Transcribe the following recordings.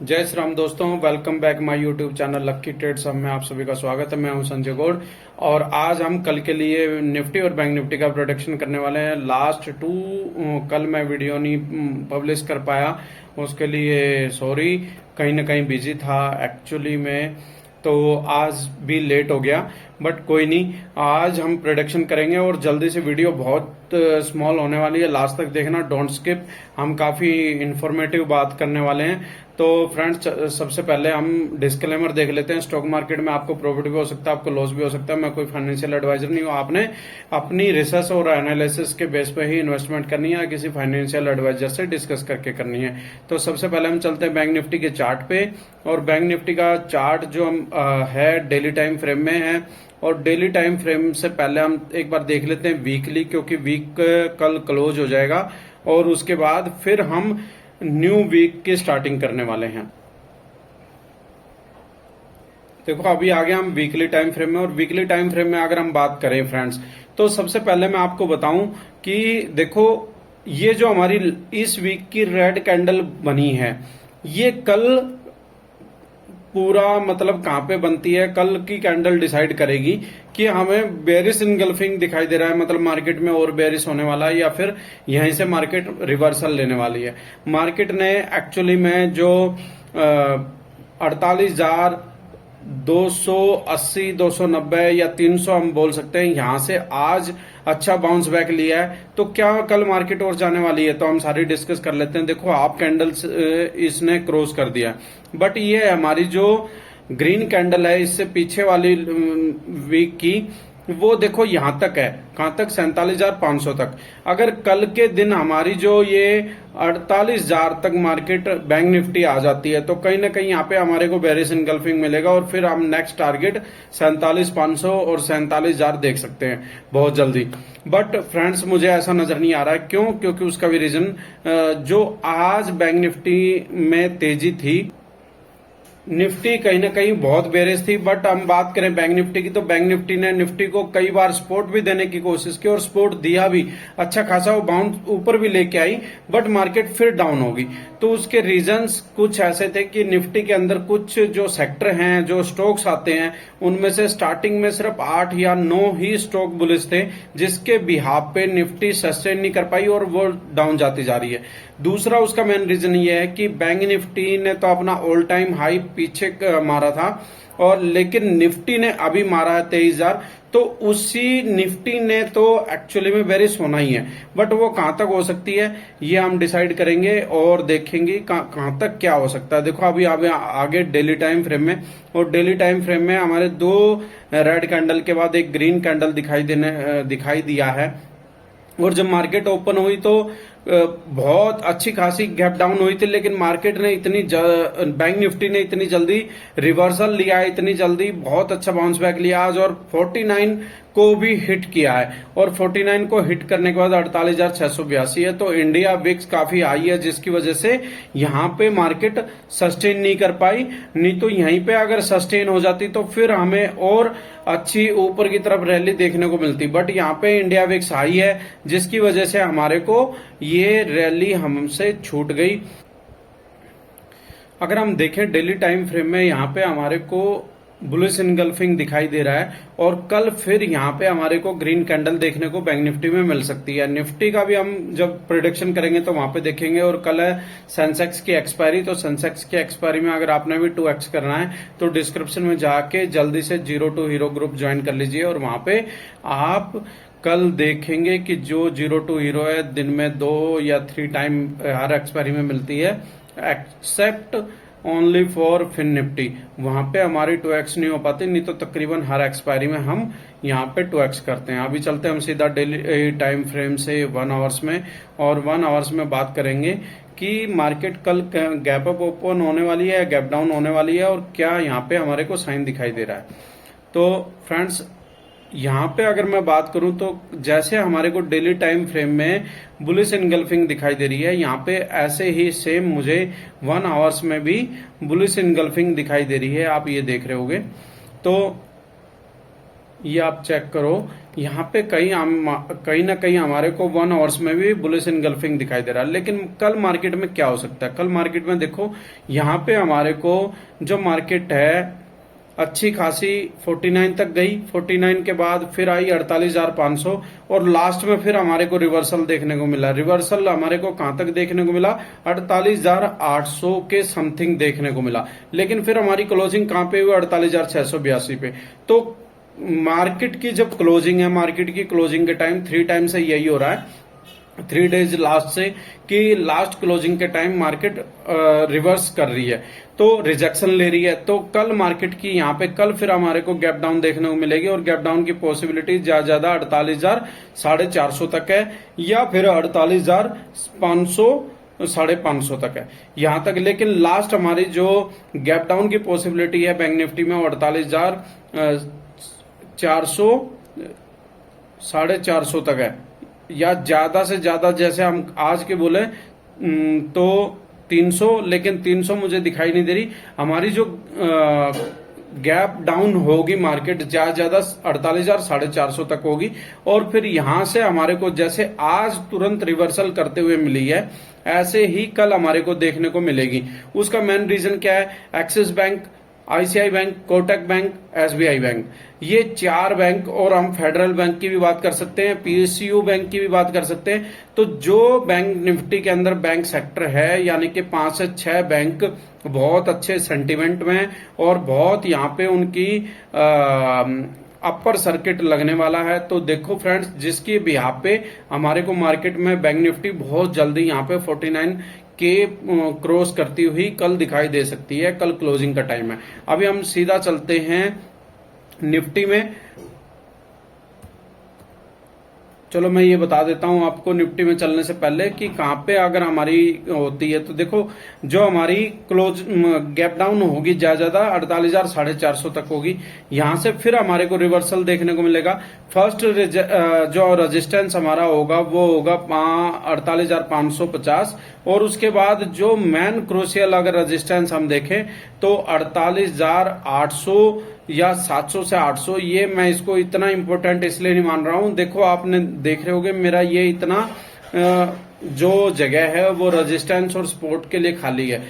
जय श्री राम दोस्तों, welcome back my YouTube channel lucky trades में आप सभी का स्वागत है। मैं हूं संजय गौड़ और आज हम कल के लिए निफ्टी और बैंक निफ्टी का प्रोडिक्शन करने वाले हैं। लास्ट कल मैं वीडियो नहीं पब्लिश कर पाया, उसके लिए सॉरी, कहीं ना कहीं बिजी था एक्चुअली में, तो आज भी लेट हो गया, बट कोई नहीं। आज हम प्रोडिक्शन करेंगे और जल्दी से वीडियो बहुत स्मॉल होने वाली है, लास्ट तक देखना, डोंट स्किप। हम काफी इंफॉर्मेटिव बात करने वाले हैं। तो फ्रेंड्स, सबसे पहले हम डिस्क्लेमर देख लेते हैं। स्टॉक मार्केट में आपको प्रॉफिट भी हो सकता है, आपको लॉस भी हो सकता है। मैं कोई फाइनेंशियल एडवाइजर नहीं हूं। आपने अपनी रिसर्च और एनालिसिस के बेस पे ही इन्वेस्टमेंट करनी है, किसी फाइनेंशियल एडवाइजर से डिस्कस करके करनी है। तो सबसे पहले हम चलते हैं बैंक निफ्टी के चार्ट पे, और बैंक निफ्टी का चार्ट जो हम है डेली टाइम फ्रेम में है। और डेली टाइम फ्रेम से पहले हम एक बार देख लेते हैं वीकली, क्योंकि वीक कल क्लोज हो जाएगा और उसके बाद फिर हम न्यू वीक की स्टार्टिंग करने वाले हैं। देखो अभी आ गया हम वीकली टाइम फ्रेम में, और वीकली टाइम फ्रेम में अगर हम बात करें फ्रेंड्स, तो सबसे पहले मैं आपको बताऊं कि देखो ये जो हमारी इस वीक की रेड कैंडल बनी है, ये कल पूरा मतलब कहां पे बनती है, कल की कैंडल डिसाइड करेगी कि हमें बेरिश इनगल्फिंग दिखाई दे रहा है, मतलब मार्केट में और बेरिश होने वाला है, या फिर यहीं से मार्केट रिवर्सल लेने वाली है। मार्केट ने एक्चुअली में जो 48,280, 290 या 300 हम बोल सकते हैं, यहां से आज अच्छा बाउंस बैक लिया है। तो क्या कल मार्केट और जाने वाली है, तो हम सारी डिस्कस कर लेते हैं। देखो आप कैंडल्स इसने क्रॉस कर दिया, बट ये हमारी जो ग्रीन कैंडल है इससे पीछे वाली वीक की, वो देखो यहां तक है, कहां तक, 47,500 तक। अगर कल के दिन हमारी जो ये 48,000 तक मार्केट बैंक निफ्टी आ जाती है, तो कहीं ना कहीं यहाँ पे हमारे को बेरिश इनगल्फिंग मिलेगा, और फिर हम नेक्स्ट टारगेट 47,500 और 47,000 देख सकते हैं बहुत जल्दी। बट फ्रेंड्स, मुझे ऐसा नजर नहीं आ रहा है। क्यों? क्योंकि उसका भी रीजन, जो आज बैंक निफ्टी में तेजी थी, निफ्टी कहीं ना कहीं बहुत बेरिश थी। बट हम बात करें बैंक निफ्टी की, तो बैंक निफ्टी ने निफ्टी को कई बार सपोर्ट भी देने की कोशिश की और सपोर्ट दिया भी, अच्छा खासा वो बाउंस ऊपर भी लेके आई, बट मार्केट फिर डाउन होगी। तो उसके रीजंस कुछ ऐसे थे कि निफ्टी के अंदर कुछ जो सेक्टर हैं, जो स्टॉक्स आते हैं, उनमें से स्टार्टिंग में सिर्फ 8 या 9 ही स्टॉक बुलिश थे, जिसके बिहाफ पे निफ्टी सस्टेन नहीं कर पाई और वो डाउन जाती जा रही है। दूसरा उसका मेन रीजन ये है कि बैंक निफ्टी ने तो अपना ऑल टाइम हाई पीछे मारा था, और लेकिन निफ्टी ने अभी मारा है 23,000। तो उसी निफ्टी ने तो एक्चुअली में बेरिश होना ही है, बट वो कहां तक हो सकती है ये हम डिसाइड करेंगे और देखेंगे कहां तक क्या हो सकता है। देखो अभी आगे डेली टाइम फ्रेम में, और डेली टाइम फ्रेम में हमारे 2 रेड कैंडल के बाद एक ग्रीन कैंडल दिखाई दिया है। और जब मार्केट ओपन हुई तो बहुत अच्छी खासी गैप डाउन हुई थी, लेकिन मार्केट ने बैंक निफ्टी ने इतनी जल्दी रिवर्सल लिया, इतनी जल्दी बहुत अच्छा बाउंस बैक लिया आज, और 49 को भी हिट किया है। और 49 को हिट करने के बाद 48,682 है। तो इंडिया विक्स काफी हाई है, जिसकी वजह से यहां पे मार्केट सस्टेन नहीं कर पाई। नहीं तो यहीं पे अगर सस्टेन हो जाती तो फिर हमें और अच्छी ऊपर की तरफ रैली देखने को मिलती, बट यहाँ पे इंडिया विक्स हाई है, जिसकी वजह से हमारे को ये रैली हमसे छूट गई। अगर हम देखें डेली टाइम फ्रेम में, यहाँ पे हमारे को बुलिश इनगल्फिंग दिखाई दे रहा है, और कल फिर यहाँ पे हमारे को ग्रीन कैंडल देखने को बैंक निफ्टी में मिल सकती है। निफ्टी का भी हम जब प्रोडिक्शन करेंगे तो वहां पे देखेंगे। और कल है सेंसेक्स की एक्सपायरी, तो सेंसेक्स की एक्सपायरी में अगर आपने भी 2x करना है तो डिस्क्रिप्शन में जाके जल्दी से zero to hero group join कर लीजिए, और वहां पे आप कल देखेंगे कि जो जीरो टू हीरो है, दिन में 2 या 3 टाइम हर एक्सपायरी में मिलती है, except only for fin Nifty. वहां पे हमारी 2x नहीं हो पाती, नहीं तो तकरीबन हर एक्सपायरी में हम यहाँ पे 2x करते हैं। अभी चलते हैं हम सीधा डेली टाइम फ्रेम से 1 आवर्स में, और 1 आवर्स में बात करेंगे कि मार्केट कल गैप अप ओपन होने वाली है, गैप डाउन होने वाली है, और क्या यहाँ पे हमारे को साइन दिखाई दे रहा है। तो फ्रेंड्स, यहाँ पे अगर मैं बात करूं तो जैसे हमारे को डेली टाइम फ्रेम में बुलिश इनगल्फिंग दिखाई दे रही है, यहाँ पे ऐसे ही सेम मुझे 1 आवर्स में भी बुलिश इनगल्फिंग दिखाई दे रही है, आप ये देख रहे होगे। तो ये आप चेक करो, यहाँ पे कहीं ना कहीं हमारे को 1 आवर्स में भी बुलिश इनगल्फिंग दिखाई दे रहा है। लेकिन कल मार्केट में क्या हो सकता है? कल मार्केट में देखो, यहाँ पे हमारे को जो मार्केट है अच्छी खासी 49 तक गई, 49 के बाद फिर आई 48,500 और लास्ट में फिर हमारे को रिवर्सल देखने को मिला। रिवर्सल हमारे को कहां तक देखने को मिला? 48,800 के समथिंग देखने को मिला। लेकिन फिर हमारी क्लोजिंग कहां पे हुई? 48,682 पे। तो मार्केट की जब क्लोजिंग है, मार्केट की क्लोजिंग के टाइम 3 टाइम से यही हो रहा है, 3 डेज लास्ट से, कि लास्ट क्लोजिंग के टाइम मार्केट रिवर्स कर रही है, तो रिजेक्शन ले रही है। तो कल मार्केट की यहाँ पे कल फिर हमारे को गैप डाउन देखने को मिलेगी और गैप डाउन की पॉसिबिलिटी ज्यादा 48,450 तक है या फिर 48,500 550 तक है यहां तक। लेकिन लास्ट हमारी जो गैप डाउन की पॉसिबिलिटी है बैंक निफ्टी में वो 48,400 450 तक है, या ज्यादा से ज्यादा जैसे हम आज के बोले तो 300, लेकिन 300 मुझे दिखाई नहीं दे रही। हमारी जो गैप डाउन होगी मार्केट ज्यादा 48,450 तक होगी और फिर यहां से हमारे को जैसे आज तुरंत रिवर्सल करते हुए मिली है, ऐसे ही कल हमारे को देखने को मिलेगी। उसका मेन रीजन क्या है? Axis bank, ICI bank, Kotak bank, SBI bank, ये 4 बैंक, और हम फेडरल बैंक की भी बात कर सकते हैं, पीएसयू बैंक की भी बात कर सकते हैं। तो जो बैंक निफ्टी के अंदर बैंक सेक्टर है, यानी कि 5 से 6 बैंक बहुत अच्छे सेंटीमेंट में और बहुत यहाँ पे उनकी अपर सर्किट लगने वाला है। तो देखो फ्रेंड्स, जिसकी भी यहाँ पे हमारे को मार्केट में बैंक निफ्टी बहुत जल्दी यहाँ पे 49 के क्रॉस करती हुई कल दिखाई दे सकती है। कल क्लोजिंग का टाइम है। अभी हम सीधा चलते हैं निफ्टी में। चलो मैं ये बता देता हूं आपको निफ्टी में चलने से पहले कि कहां पे अगर हमारी होती है। तो देखो, जो हमारी क्लोज गैप डाउन होगी ज्यादा 48,450 तक होगी, यहां से फिर हमारे को रिवर्सल देखने को मिलेगा। फर्स्ट जो रेजिस्टेंस हमारा होगा वो होगा 48,550 और उसके बाद जो मेन क्रूशियल अगर रेजिस्टेंस हम देखें तो 48,800 या 700 से 800। ये मैं इसको इतना इंपॉर्टेंट इसलिए नहीं मान रहा हूं, देखो आपने देख रहे होगे मेरा ये इतना जो जगह है वो रेजिस्टेंस और सपोर्ट के लिए खाली है।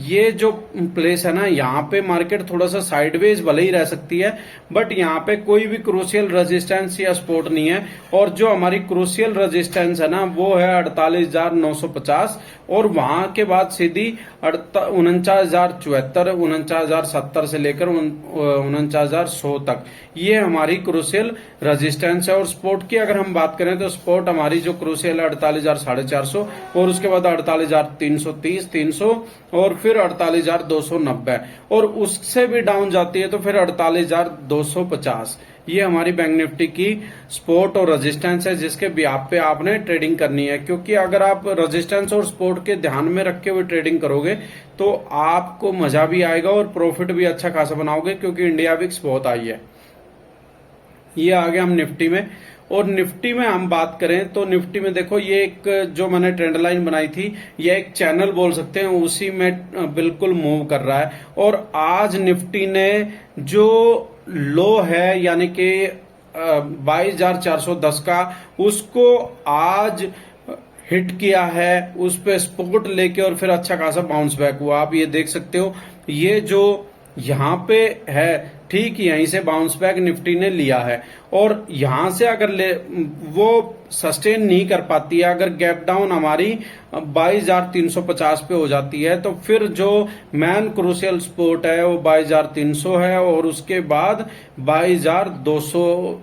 ये जो प्लेस है ना, यहाँ पे मार्केट थोड़ा सा साइडवेज भले ही रह सकती है, बट यहाँ पे कोई भी क्रूशियल रेजिस्टेंस या सपोर्ट नहीं है। और जो हमारी क्रूशियल रेजिस्टेंस है ना वो है 48,950 और वहां के बाद सीधी 49,074, 49,070 से लेकर 49,100 तक ये हमारी क्रूशियल रेजिस्टेंस है। और सपोर्ट की अगर हम बात करें तो सपोर्ट हमारी जो क्रूशियल है 48,450 और उसके बाद 48,330, 300 और फिर 48,290 और उससे भी डाउन जाती है तो फिर 48,250। ये हमारी बैंक निफ्टी की सपोर्ट और रेजिस्टेंस है जिसके ब्याप पे आपने ट्रेडिंग करनी है। क्योंकि अगर आप रेजिस्टेंस और सपोर्ट के ध्यान में रखे हुए ट्रेडिंग करोगे तो आपको मजा भी आएगा और प्रॉफिट भी अच्छा खासा बनाओगे, क्योंकि इंडिया विक्स बहुत आई है। ये आ गया हम निफ्टी में। और निफ्टी में हम बात करें तो निफ्टी में देखो, ये एक जो मैंने ट्रेंड लाइन बनाई थी, ये एक चैनल बोल सकते हैं, उसी में बिल्कुल मूव कर रहा है। और आज निफ्टी ने जो लो है यानी कि 22,410 का, उसको आज हिट किया है, उस पे सपोर्ट लेके और फिर अच्छा खासा बाउंस बैक हुआ। आप ये देख सकते हो, ये जो यहां पे है ठीक यहीं से बाउंस बैक निफ्टी ने लिया है। और यहां से अगर वो सस्टेन नहीं कर पाती है, अगर गैप डाउन हमारी 22,350 पे हो जाती है तो फिर जो मैन क्रूशियल सपोर्ट है वो 22,300 है और उसके बाद 22,200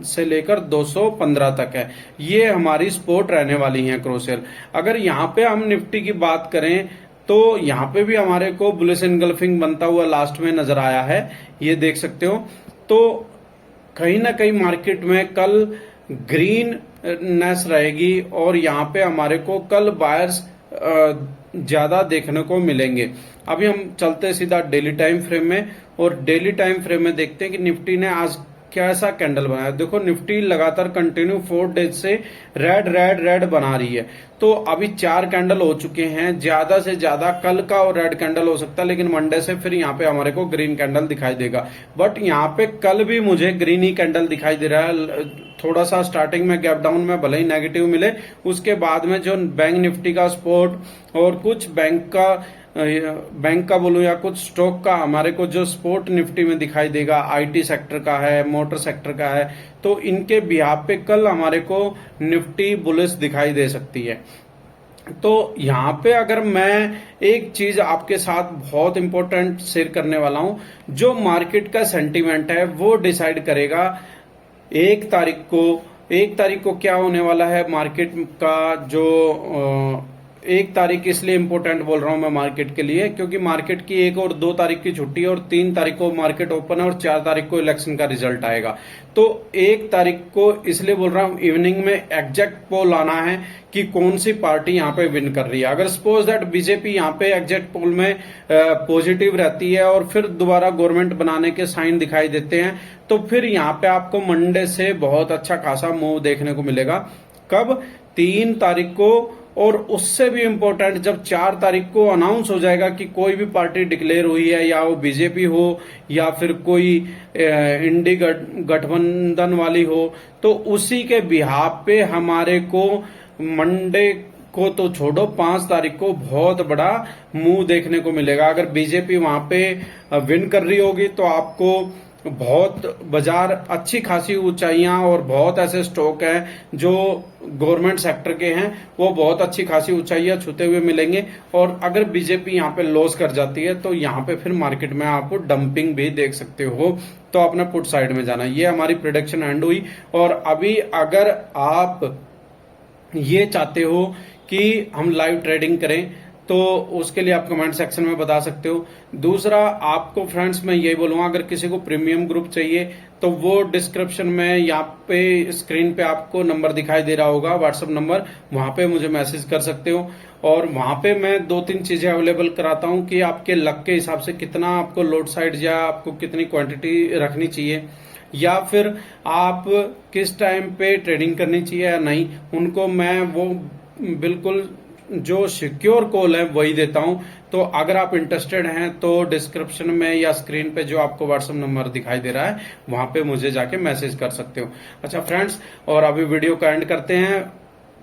से लेकर 215 तक है। ये हमारी सपोर्ट रहने वाली है क्रूशियल। अगर यहां पे हम निफ्टी की बात करें तो यहां पे भी हमारे को बुलिश एनगल्फिंग बनता हुआ लास्ट में नजर आया है, ये देख सकते हो। तो कहीं ना कहीं मार्केट में कल ग्रीन नेस रहेगी और यहाँ पे हमारे को कल बायर्स ज्यादा देखने को मिलेंगे। अभी हम चलते सीधा डेली टाइम फ्रेम में और डेली टाइम फ्रेम में देखते हैं कि निफ्टी ने आज कैसा कैंडल बनाया। देखो निफ्टी लगातार कंटिन्यू 4 डेज से रेड रेड रेड बना रही है। तो अभी 4 कैंडल हो चुके हैं, ज्यादा से ज्यादा कल का और रेड कैंडल हो सकता है, लेकिन मंडे से फिर यहाँ पे हमारे को ग्रीन कैंडल दिखाई देगा। बट यहाँ पे कल भी मुझे ग्रीन ही कैंडल दिखाई दे रहा है। थोड़ा सा स्टार्टिंग में गैप डाउन में भले ही नेगेटिव मिले, उसके बाद में जो बैंक निफ्टी का सपोर्ट और कुछ बैंक का बोलूं या कुछ स्टॉक का हमारे को जो सपोर्ट निफ्टी में दिखाई देगा, आईटी सेक्टर का है, मोटर सेक्टर का है, तो इनके बिहाफ पे कल हमारे को निफ्टी बुलिश दिखाई दे सकती है। तो यहाँ पे अगर मैं एक चीज आपके साथ बहुत इंपॉर्टेंट शेयर करने वाला हूं, जो मार्केट का सेंटीमेंट है वो डिसाइड करेगा 1 तारीख को क्या होने वाला है मार्केट का। जो 1 तारीख इसलिए इंपॉर्टेंट बोल रहा हूं मैं मार्केट के लिए, क्योंकि मार्केट की 1 और 2 तारीख की छुट्टी है और 3 तारीख को मार्केट ओपन है और 4 तारीख को इलेक्शन का रिजल्ट आएगा। तो 1 तारीख को इसलिए बोल रहा हूं, इवनिंग में एग्जैक्ट पोल आना है कि कौन सी पार्टी यहाँ पे विन कर रही है। अगर सपोज दैट बीजेपी यहाँ पे एग्जैक्ट पोल में पॉजिटिव रहती है और फिर दोबारा गवर्नमेंट बनाने के साइन दिखाई देते हैं, तो फिर यहाँ पे आपको मंडे से बहुत अच्छा खासा मूव देखने को मिलेगा। कब? 3 तारीख को। और उससे भी इंपॉर्टेंट जब 4 तारीख को अनाउंस हो जाएगा कि कोई भी पार्टी डिक्लेयर हुई है, या वो बीजेपी हो या फिर कोई इंडी गठबंधन वाली हो, तो उसी के बिहाफ पे हमारे को मंडे को तो छोड़ो 5 तारीख को बहुत बड़ा मूव देखने को मिलेगा। अगर बीजेपी वहां पे विन कर रही होगी तो आपको बहुत बाजार अच्छी खासी ऊंचाइयां और बहुत ऐसे स्टॉक हैं जो गवर्नमेंट सेक्टर के हैं, वो बहुत अच्छी खासी ऊंचाइयां छूते हुए मिलेंगे। और अगर बीजेपी यहाँ पे लॉस कर जाती है तो यहाँ पे फिर मार्केट में आपको डंपिंग भी देख सकते हो, तो अपने पुट साइड में जाना। ये हमारी प्रेडिक्शन एंड हुई। और अभी अगर आप ये चाहते हो कि हम लाइव ट्रेडिंग करें तो उसके लिए आप कमेंट सेक्शन में बता सकते हो। दूसरा आपको फ्रेंड्स मैं यही बोलूंगा, अगर किसी को प्रीमियम ग्रुप चाहिए तो वो डिस्क्रिप्शन में यहाँ पे स्क्रीन पे आपको नंबर दिखाई दे रहा होगा, व्हाट्सएप नंबर, वहां पे मुझे मैसेज कर सकते हो। और वहां पे मैं 2-3 चीजें अवेलेबल कराता हूँ कि आपके लक के हिसाब से कितना आपको लोड साइड या आपको कितनी क्वांटिटी रखनी चाहिए, या फिर आप किस टाइम पे ट्रेडिंग करनी चाहिए या नहीं, उनको मैं वो बिल्कुल जो सिक्योर कॉल है वही देता हूं। तो अगर आप इंटरेस्टेड हैं तो डिस्क्रिप्शन में या स्क्रीन पे जो आपको व्हाट्सएप नंबर दिखाई दे रहा है वहां पे मुझे जाके मैसेज कर सकते हो। अच्छा फ्रेंड्स, और अभी वीडियो का एंड करते हैं।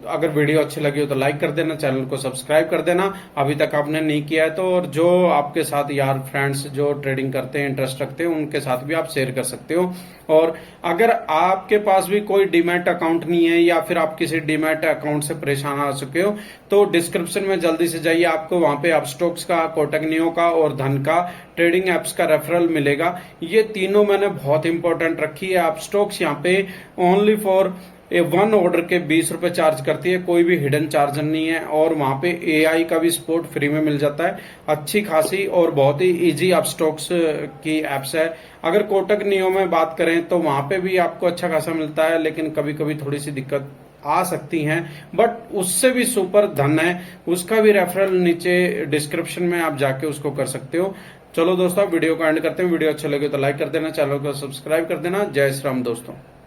अगर वीडियो अच्छी लगी हो तो लाइक कर देना, चैनल को सब्सक्राइब कर देना अभी तक आपने नहीं किया है तो। और जो आपके साथ यार फ्रेंड्स जो ट्रेडिंग करते हैं, इंटरेस्ट रखते हैं, उनके साथ भी आप शेयर कर सकते हो। और अगर आपके पास भी कोई डीमैट अकाउंट नहीं है या फिर आप किसी डीमैट अकाउंट से परेशान आ चुके हो तो डिस्क्रिप्शन में जल्दी से जाइए, आपको वहां पे अपस्टॉक्स का, कोटक नियो का और धन का ट्रेडिंग एप्स का रेफरल मिलेगा। ये तीनों मैंने बहुत इंपॉर्टेंट रखी है। अपस्टॉक्स यहाँ पे ओनली फॉर 1 ऑर्डर के 20 रुपए चार्ज करती है, कोई भी हिडन चार्ज नहीं है। और वहां पे एआई का भी सपोर्ट फ्री में मिल जाता है, अच्छी खासी और बहुत ही इजी अपस्टॉक्स की एप्स है। अगर कोटक नियो में बात करें तो वहां पे भी आपको अच्छा खासा मिलता है, लेकिन कभी कभी थोड़ी सी दिक्कत आ सकती हैं, बट उससे भी सुपर धन है, उसका भी रेफरल नीचे डिस्क्रिप्शन में आप जाके उसको कर सकते हो। चलो दोस्तों वीडियो को एंड करते हैं। वीडियो अच्छा लगे तो लाइक कर देना, चैनल को सब्सक्राइब कर देना। जय श्री राम दोस्तों।